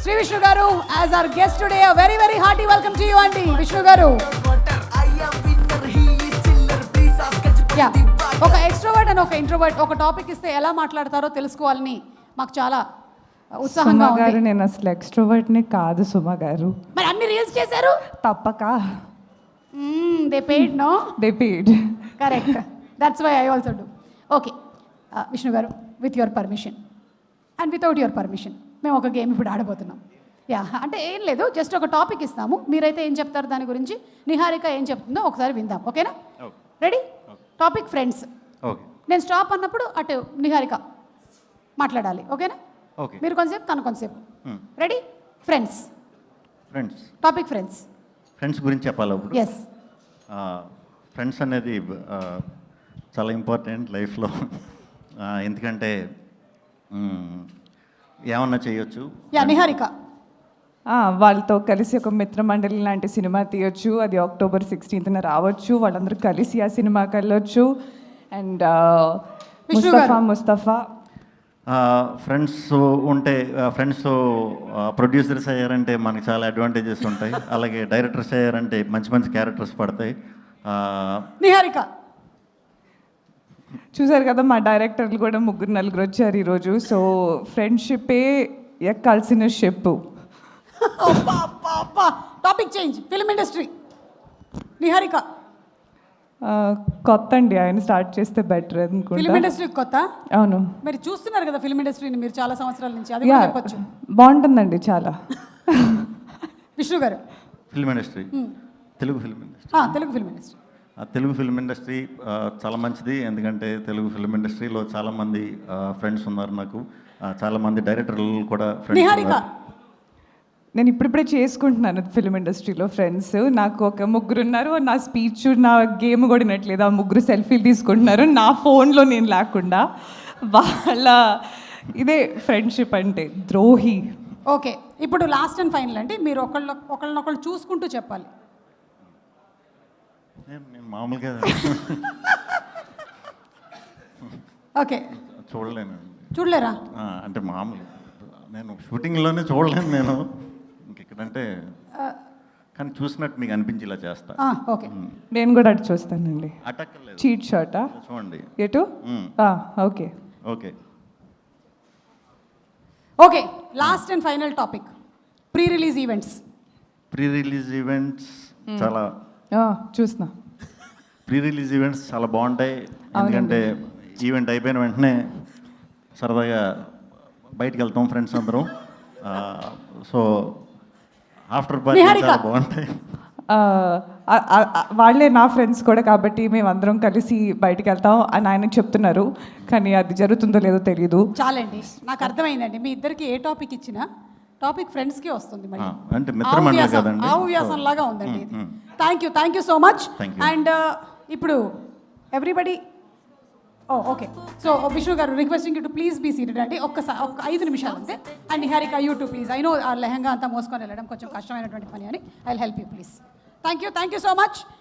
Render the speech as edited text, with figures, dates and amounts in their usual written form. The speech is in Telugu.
శ్రీ విష్ణు గారు as our guest today a very very hearty welcome to you అండి విష్ణు గారు. యా, ఒక ఎక్స్ట్రోవర్ట్ అండ్ ఒక ఇంట్రోవర్ట్ ఒక టాపిక్ ఇస్తే ఎలా మాట్లాడతారో తెలుసుకోవాలని మాకు చాలా ఉత్సాహంగా ఉంది. గారు నేను అసలు ఎక్స్ట్రోవర్ట్ని కాదు సుమ గారు. మరి అన్ని రీల్స్ చేశారు తప్పక. They paid no they paid. Correct, that's why I also do. Okay Vishnu garu, with your permission and without your permission మేము ఒక గేమ్ ఇప్పుడు ఆడబోతున్నాం. యా, అంటే ఏం లేదు, జస్ట్ ఒక టాపిక్ ఇస్తాము, మీరైతే ఏం చెప్తారు దాని గురించి, నిహారిక ఏం చెప్తుందో ఒకసారి విందాం. ఓకేనా? రెడీ? Topic friends. నేను స్టాప్ అన్నప్పుడు అటు నిహారిక మాట్లాడాలి. ఓకేనా? మీరు కొంతసేపు తను కొంతసేపు. Ready? Friends. Topic friends. Friends గురించి చెప్పాలి ఇప్పుడు. ఎస్. ఫ్రెండ్స్ అనేది చాలా ఇంపార్టెంట్ లైఫ్లో. ఎందుకంటే ఏమన్నా చేయొచ్చు. యా, నిహారిక. వాళ్ళతో కలిసి ఒక మిత్రమండలి లాంటి సినిమా తీయొచ్చు. అది October 16th రావచ్చు. వాళ్ళందరూ కలిసి ఆ సినిమాకి వెళ్ళొచ్చు. అండ్ ముస్తఫా ఫ్రెండ్స్ ఉంటే, ఫ్రెండ్స్ ప్రొడ్యూసర్స్ అయ్యారంటే మనకి చాలా అడ్వాంటేజెస్ ఉంటాయి. అలాగే డైరెక్టర్స్ అయ్యారంటే మంచి మంచి క్యారెక్టర్స్ పడతాయి. నిహారిక చూసారు కదా, మా డైరెక్టర్లు కూడా 3-4 వచ్చారు ఈరోజు. సో ఫ్రెండ్షిప్పే ఎక్కాల్సిన ship. Topic change. Film industry. Niharika. కొత్త అండి, ఆయన స్టార్ట్ చేస్తే బెటర్ అనుకుంటా. ఫిల్మ్ ఇండస్ట్రీ కొత్త? అవును. మీరు చూస్తున్నారు కదా ఫిల్మ్ ఇండస్ట్రీని మీరు చాలా సంవత్సరాల నుంచి, అది కూడా చెప్పొచ్చు. బాగుంటుందండి చాలా. విష్ణు గారు. Film industry, Telugu film industry. Telugu film industry. Telugu film industry చాలా మంచిది. ఎందుకంటే తెలుగు ఫిల్మ్ ఇండస్ట్రీలో చాలామంది ఫ్రెండ్స్ ఉన్నారు నాకు. చాలామంది డైరెక్టర్లు కూడా నిహారిక. నేను ఇప్పుడిప్పుడే చేసుకుంటున్నాను ఫిల్మ్ ఇండస్ట్రీలో ఫ్రెండ్స్. నాకు ఒక 3 ఉన్నారు. నా స్పీచ్, నా గేమ్ కూడా వినట్లేదు. ఆ 3 సెల్ఫీలు తీసుకుంటున్నారు నా ఫోన్లో, నేను లేకుండా. వాళ్ళ ఇదే ఫ్రెండ్షిప్ అంటే, ద్రోహి. ఓకే, ఇప్పుడు లాస్ట్ అండ్ ఫైనల్ అంటే మీరు ఒకళ్ళనొకళ్ళు చూసుకుంటూ చెప్పాలి. నేను మామూలుగా ఓకే. చూడలేరా? అంటే మామూలు నేను షూటింగ్లోనే చూడలేను నేను. ఇంకెక్కడంటే కానీ చూసినట్టు మీకు అనిపించేలా చేస్తా. ఓకే, నేను కూడా అటు చూస్తానండి. అటక్కర్లేదు. చీట్ షాటా? చూడండి ఎటు? Okay okay okay. Last and final topic, pre release events. Pre release events చాలా చూస్తున్నా. ప్రీ రిలీజ్ ఈవెంట్స్ చాలా బాగుంటాయి. ఎందుకంటే ఈవెంట్ అయిపోయిన వెంటనే సరదాగా బయటకు వెళ్తాం ఫ్రెండ్స్ అందరం. సో ఆఫ్టర్ పార్టీ చాలా బాగుంటాయి. వాళ్ళే నా ఫ్రెండ్స్ కూడా, కాబట్టి మేము అందరం కలిసి బయటికి వెళ్తాం అని ఆయనకు చెప్తున్నారు. కానీ అది జరుగుతుందో లేదో తెలియదు. చాలండి, నాకు అర్థమైందండి. మీ ఇద్దరికి ఏ టాపిక్ ఇచ్చినా టాపిక్ ఫ్రెండ్స్కి వస్తుంది. మళ్ళీ అంటే మిత్రమండలి కదండి, ఆవ్యాసం లాగా ఉందండి ఇది. Thank you so much. And ఇప్పుడు everybody. Okay, so Vishnu garu, requesting you to please be seated అండి. ఒక 5 నిమిషాలు అంతే. And Niharika, you to please. I know ఆ లెహంగా అంతా మోసుకొని వెళ్ళడం కొంచెం కష్టమైనటువంటి పని అని. I will help you please. Thank you so much.